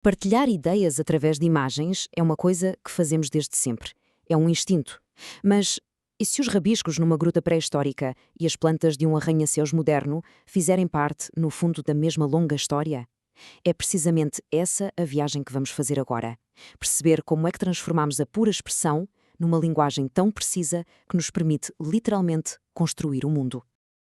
Partilhar ideias através de imagens é uma coisa que fazemos desde sempre. É um instinto. Mas e se os rabiscos numa gruta pré-histórica e as plantas de um arranha-céus moderno fizerem parte, no fundo, da mesma longa história? É precisamente essa a viagem que vamos fazer agora. Perceber como é que transformamos a pura expressão numa linguagem tão precisa que nos permite, literalmente, construir o mundo.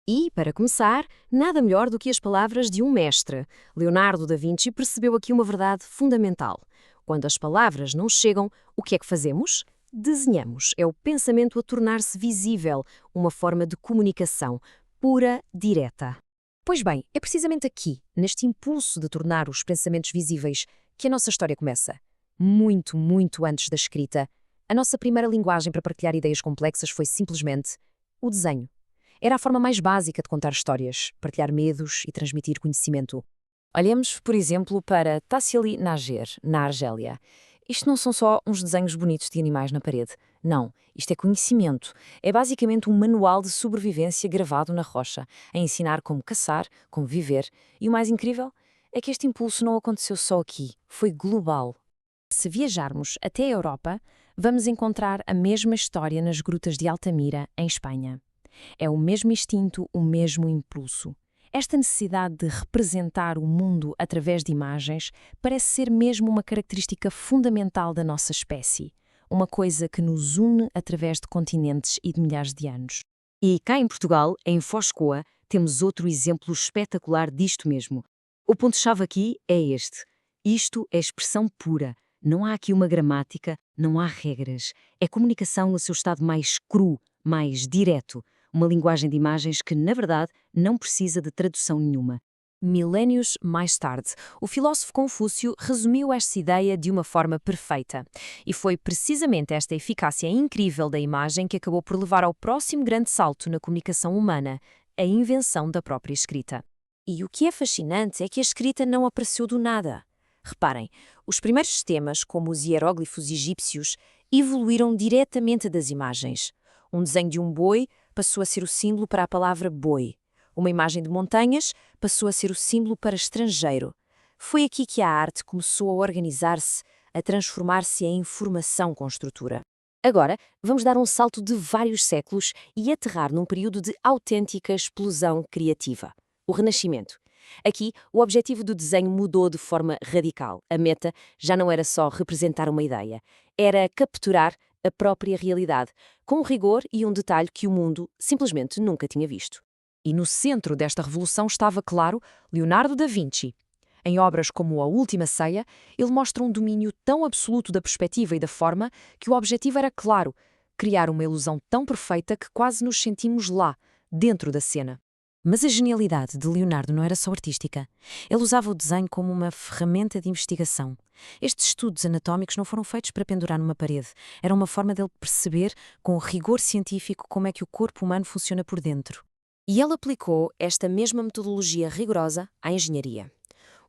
E, para começar, nada melhor do que as palavras de um mestre. Leonardo da Vinci percebeu aqui uma verdade fundamental. Quando as palavras não chegam, o que é que fazemos? Desenhamos. É o pensamento a tornar-se visível, uma forma de comunicação pura, direta. Pois bem, é precisamente aqui, neste impulso de tornar os pensamentos visíveis, que a nossa história começa. Muito, muito antes da escrita. A nossa primeira linguagem para partilhar ideias complexas foi simplesmente o desenho. Era a forma mais básica de contar histórias, partilhar medos e transmitir conhecimento. Olhemos, por exemplo, para Tassili Nager, na Argélia. Isto não são só uns desenhos bonitos de animais na parede. Não, isto é conhecimento. É basicamente um manual de sobrevivência gravado na rocha, a ensinar como caçar, como viver. E o mais incrível é que este impulso não aconteceu só aqui, foi global. Se viajarmos até a Europa, vamos encontrar a mesma história nas grutas de Altamira, em Espanha. É o mesmo instinto, o mesmo impulso. Esta necessidade de representar o mundo através de imagens parece ser mesmo uma característica fundamental da nossa espécie, uma coisa que nos une através de continentes e de milhares de anos. E cá em Portugal, em Foz de Coa, temos outro exemplo espetacular disto mesmo. O ponto-chave aqui é este. Isto é expressão pura. Não há aqui uma gramática, não há regras. É comunicação no seu estado mais cru, mais direto. Uma linguagem de imagens que, na verdade, não precisa de tradução nenhuma. Milénios mais tarde, o filósofo Confúcio resumiu esta ideia de uma forma perfeita. E foi precisamente esta eficácia incrível da imagem que acabou por levar ao próximo grande salto na comunicação humana, a invenção da própria escrita. E o que é fascinante é que a escrita não apareceu do nada. Reparem, os primeiros sistemas, como os hieróglifos egípcios, evoluíram diretamente das imagens. Um desenho de um boi passou a ser o símbolo para a palavra boi. Uma imagem de montanhas passou a ser o símbolo para estrangeiro. Foi aqui que a arte começou a organizar-se, a transformar-se em informação com estrutura. Agora, vamos dar um salto de vários séculos e aterrar num período de autêntica explosão criativa. O Renascimento. Aqui, o objetivo do desenho mudou de forma radical. A meta já não era só representar uma ideia, era capturar a própria realidade, com um rigor e um detalhe que o mundo simplesmente nunca tinha visto. E no centro desta revolução estava, claro, Leonardo da Vinci. Em obras como A Última Ceia, ele mostra um domínio tão absoluto da perspectiva e da forma que o objetivo era claro, criar uma ilusão tão perfeita que quase nos sentimos lá, dentro da cena. Mas a genialidade de Leonardo não era só artística. Ele usava o desenho como uma ferramenta de investigação. Estes estudos anatómicos não foram feitos para pendurar numa parede. Era uma forma dele perceber, com rigor científico, como é que o corpo humano funciona por dentro. E ele aplicou esta mesma metodologia rigorosa à engenharia.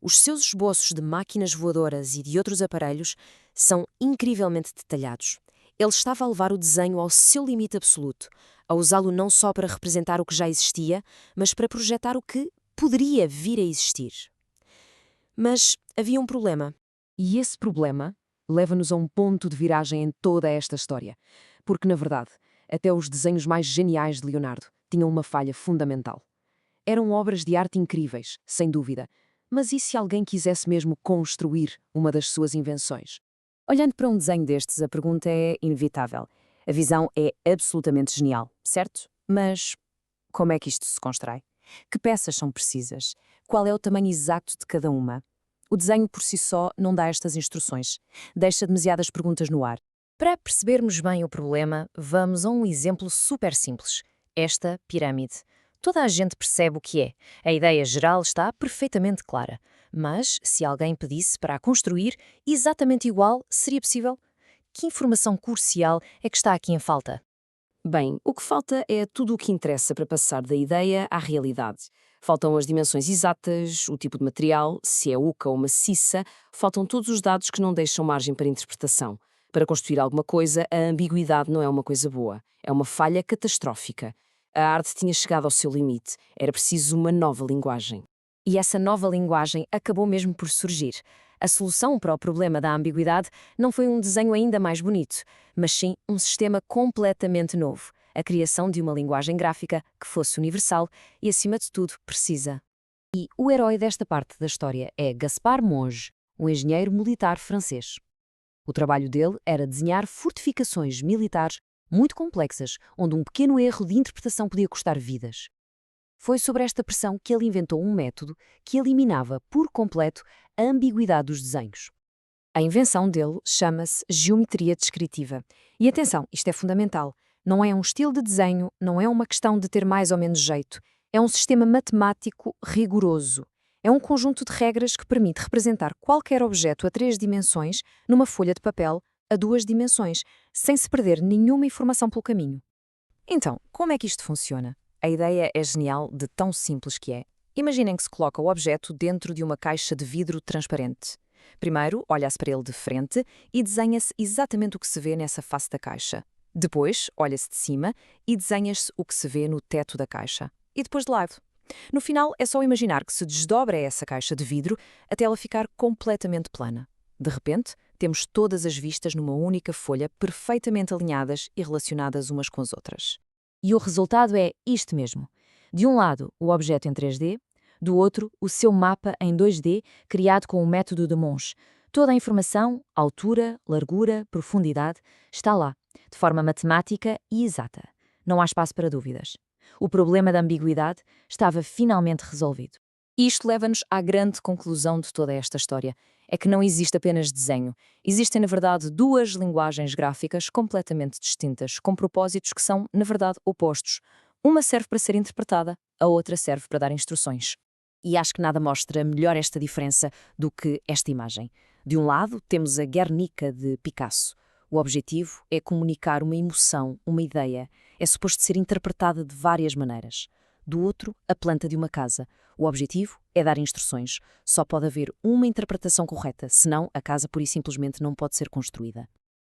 Os seus esboços de máquinas voadoras e de outros aparelhos são incrivelmente detalhados. Ele estava a levar o desenho ao seu limite absoluto, a usá-lo não só para representar o que já existia, mas para projetar o que poderia vir a existir. Mas havia um problema. E esse problema leva-nos a um ponto de viragem em toda esta história. Porque, na verdade, até os desenhos mais geniais de Leonardo tinham uma falha fundamental. Eram obras de arte incríveis, sem dúvida, mas e se alguém quisesse mesmo construir uma das suas invenções? Olhando para um desenho destes, a pergunta é inevitável. A visão é absolutamente genial, certo? Mas como é que isto se constrói? Que peças são precisas? Qual é o tamanho exato de cada uma? O desenho por si só não dá estas instruções. Deixa demasiadas perguntas no ar. Para percebermos bem o problema, vamos a um exemplo super simples. Esta pirâmide. Toda a gente percebe o que é. A ideia geral está perfeitamente clara. Mas, se alguém pedisse para a construir exatamente igual, seria possível? Que informação crucial é que está aqui em falta? Bem, o que falta é tudo o que interessa para passar da ideia à realidade. Faltam as dimensões exatas, o tipo de material, se é oca ou maciça, faltam todos os dados que não deixam margem para interpretação. Para construir alguma coisa, a ambiguidade não é uma coisa boa, é uma falha catastrófica. A arte tinha chegado ao seu limite, era preciso uma nova linguagem. E essa nova linguagem acabou mesmo por surgir. A solução para o problema da ambiguidade não foi um desenho ainda mais bonito, mas sim um sistema completamente novo, a criação de uma linguagem gráfica que fosse universal e, acima de tudo, precisa. E o herói desta parte da história é Gaspard Monge, um engenheiro militar francês. O trabalho dele era desenhar fortificações militares muito complexas, onde um pequeno erro de interpretação podia custar vidas. Foi sobre esta pressão que ele inventou um método que eliminava por completo a ambiguidade dos desenhos. A invenção dele chama-se geometria descritiva. E atenção, isto é fundamental. Não é um estilo de desenho, não é uma questão de ter mais ou menos jeito. É um sistema matemático rigoroso. É um conjunto de regras que permite representar qualquer objeto a 3 dimensões numa folha de papel a 2 dimensões, sem se perder nenhuma informação pelo caminho. Então, como é que isto funciona? A ideia é genial de tão simples que é. Imaginem que se coloca o objeto dentro de uma caixa de vidro transparente. Primeiro, olha-se para ele de frente e desenha-se exatamente o que se vê nessa face da caixa. Depois, olha-se de cima e desenha-se o que se vê no teto da caixa. E depois de lado. No final, é só imaginar que se desdobra essa caixa de vidro até ela ficar completamente plana. De repente, temos todas as vistas numa única folha perfeitamente alinhadas e relacionadas umas com as outras. E o resultado é isto mesmo. De um lado, o objeto em 3D, do outro, o seu mapa em 2D, criado com o método de Monge. Toda a informação, altura, largura, profundidade, está lá, de forma matemática e exata. Não há espaço para dúvidas. O problema da ambiguidade estava finalmente resolvido. Isto leva-nos à grande conclusão de toda esta história. É que não existe apenas desenho. Existem, na verdade, 2 linguagens gráficas completamente distintas, com propósitos que são, na verdade, opostos. Uma serve para ser interpretada, a outra serve para dar instruções. E acho que nada mostra melhor esta diferença do que esta imagem. De um lado, temos a Guernica de Picasso. O objetivo é comunicar uma emoção, uma ideia. É suposto ser interpretada de várias maneiras. Do outro, a planta de uma casa. O objetivo é dar instruções. Só pode haver uma interpretação correta, senão a casa pura e simplesmente não pode ser construída.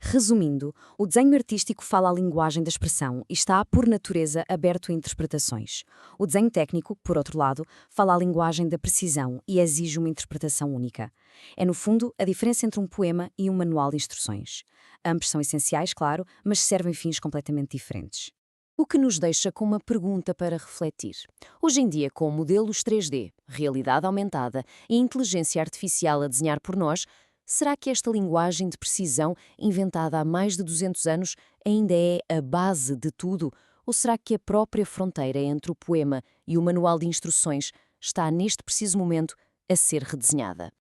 Resumindo, o desenho artístico fala a linguagem da expressão e está, por natureza, aberto a interpretações. O desenho técnico, por outro lado, fala a linguagem da precisão e exige uma interpretação única. É, no fundo, a diferença entre um poema e um manual de instruções. Ambos são essenciais, claro, mas servem fins completamente diferentes. O que nos deixa com uma pergunta para refletir. Hoje em dia, com modelos 3D, realidade aumentada e inteligência artificial a desenhar por nós, será que esta linguagem de precisão, inventada há mais de 200 anos, ainda é a base de tudo? Ou será que a própria fronteira entre o poema e o manual de instruções está, neste preciso momento, a ser redesenhada?